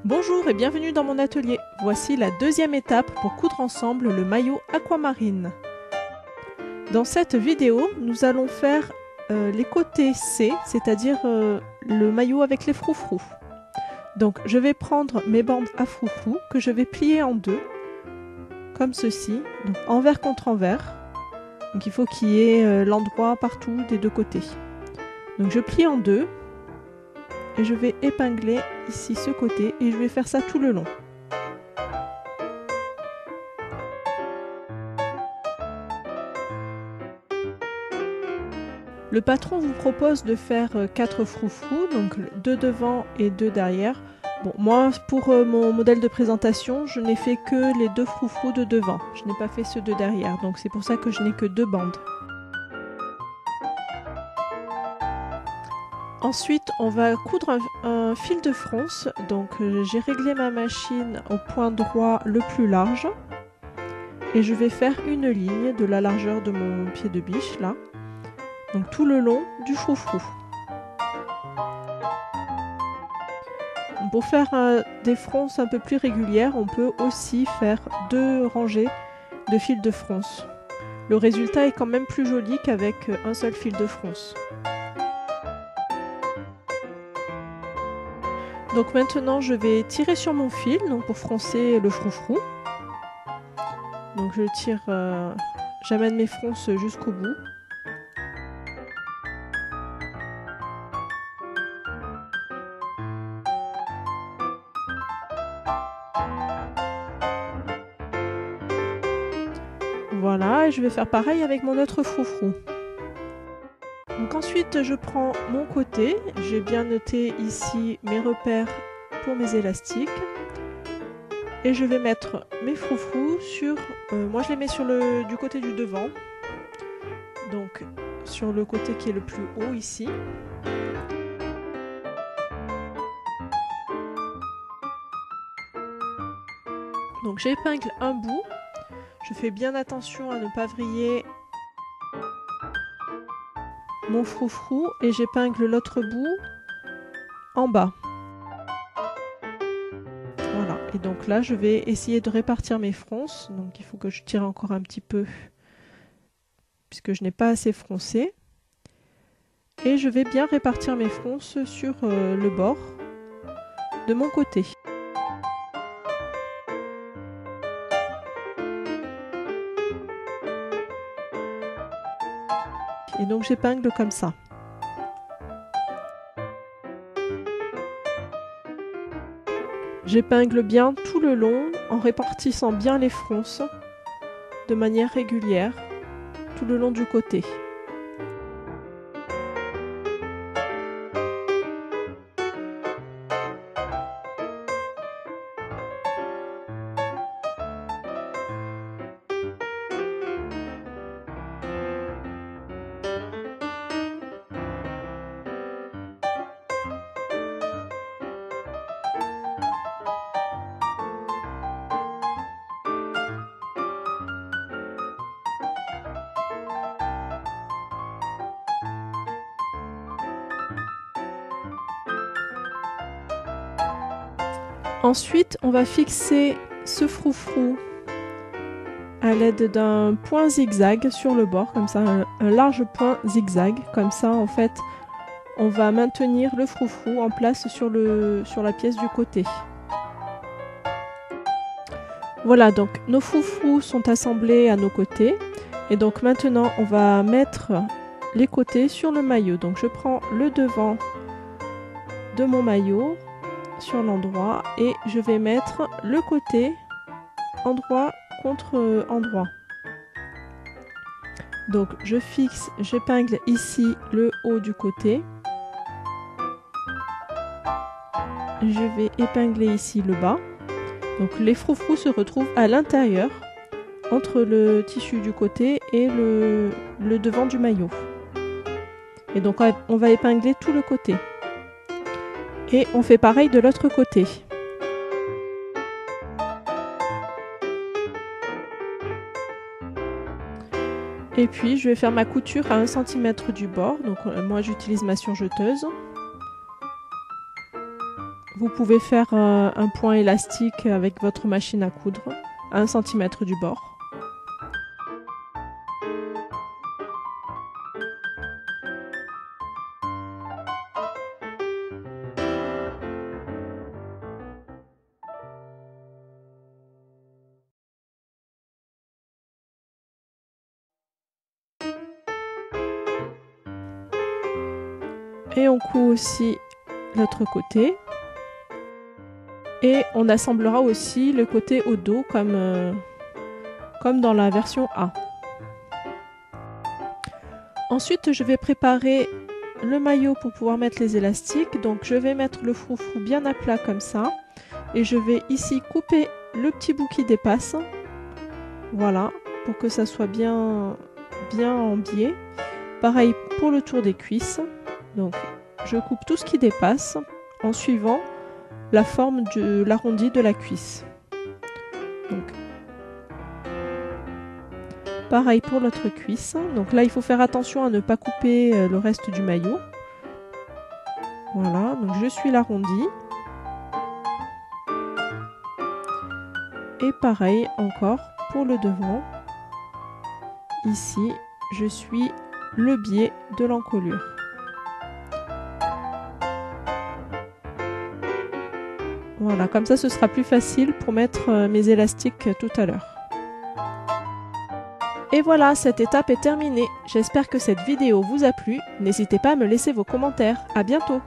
Bonjour et bienvenue dans mon atelier. Voici la deuxième étape pour coudre ensemble le maillot aquamarine. Dans cette vidéo, nous allons faire les côtés C, c'est-à-dire le maillot avec les froufrous. Donc je vais prendre mes bandes à froufrous que je vais plier en deux, comme ceci, donc envers contre envers. Donc il faut qu'il y ait l'endroit partout des deux côtés. Donc je plie en deux. Et je vais épingler ici ce côté et je vais faire ça tout le long. Le patron vous propose de faire 4 froufrous, donc 2 devant et 2 derrière. Bon, moi pour mon modèle de présentation, je n'ai fait que les 2 froufrous de devant. Je n'ai pas fait ceux de derrière, donc c'est pour ça que je n'ai que 2 bandes. Ensuite, on va coudre un fil de fronce. Donc j'ai réglé ma machine au point droit le plus large. Et je vais faire une ligne de la largeur de mon pied de biche, là. Donc tout le long du froufrou. Pour faire des fronces un peu plus régulières, on peut aussi faire 2 rangées de fils de fronce. Le résultat est quand même plus joli qu'avec un seul fil de fronce. Donc maintenant je vais tirer sur mon fil donc pour froncer le froufrou. Donc je tire, j'amène mes fronces jusqu'au bout. Voilà, et je vais faire pareil avec mon autre froufrou. Donc ensuite je prends mon côté, j'ai bien noté ici mes repères pour mes élastiques et je vais mettre mes froufrous sur, moi je les mets sur du côté du devant, donc sur le côté qui est le plus haut ici. Donc j'épingle un bout, je fais bien attention à ne pas vriller mon froufrou et j'épingle l'autre bout en bas. Voilà, et donc là je vais essayer de répartir mes fronces, donc il faut que je tire encore un petit peu puisque je n'ai pas assez froncé. Et je vais bien répartir mes fronces sur le bord de mon côté. Et donc j'épingle comme ça. J'épingle bien tout le long en répartissant bien les fronces de manière régulière tout le long du côté. Ensuite, on va fixer ce froufrou à l'aide d'un point zigzag sur le bord, comme ça, un large point zigzag. Comme ça, en fait, on va maintenir le froufrou en place sur la pièce du côté. Voilà, donc nos froufrous sont assemblés à nos côtés. Et donc maintenant, on va mettre les côtés sur le maillot. Donc je prends le devant de mon maillot sur l'endroit et je vais mettre le côté endroit contre endroit. Donc je fixe, j'épingle ici le haut du côté. Je vais épingler ici le bas. Donc les froufrous se retrouvent à l'intérieur entre le tissu du côté et le devant du maillot. Et donc on va épingler tout le côté. Et on fait pareil de l'autre côté. Et puis je vais faire ma couture à 1 cm du bord. Donc moi j'utilise ma surjeteuse. Vous pouvez faire un point élastique avec votre machine à coudre, à 1 cm du bord. Et on coud aussi l'autre côté. Et on assemblera aussi le côté au dos comme dans la version A. Ensuite, je vais préparer le maillot pour pouvoir mettre les élastiques. Donc je vais mettre le froufrou bien à plat comme ça. Et je vais ici couper le petit bout qui dépasse. Voilà, pour que ça soit bien en biais. Pareil pour le tour des cuisses. Donc je coupe tout ce qui dépasse en suivant la forme de l'arrondi de la cuisse. Donc, pareil pour l'autre cuisse. Donc là il faut faire attention à ne pas couper le reste du maillot. Voilà, donc je suis l'arrondi. Et pareil encore pour le devant. Ici je suis le biais de l'encolure. Voilà, comme ça ce sera plus facile pour mettre mes élastiques tout à l'heure. Et voilà, cette étape est terminée. J'espère que cette vidéo vous a plu. N'hésitez pas à me laisser vos commentaires. À bientôt!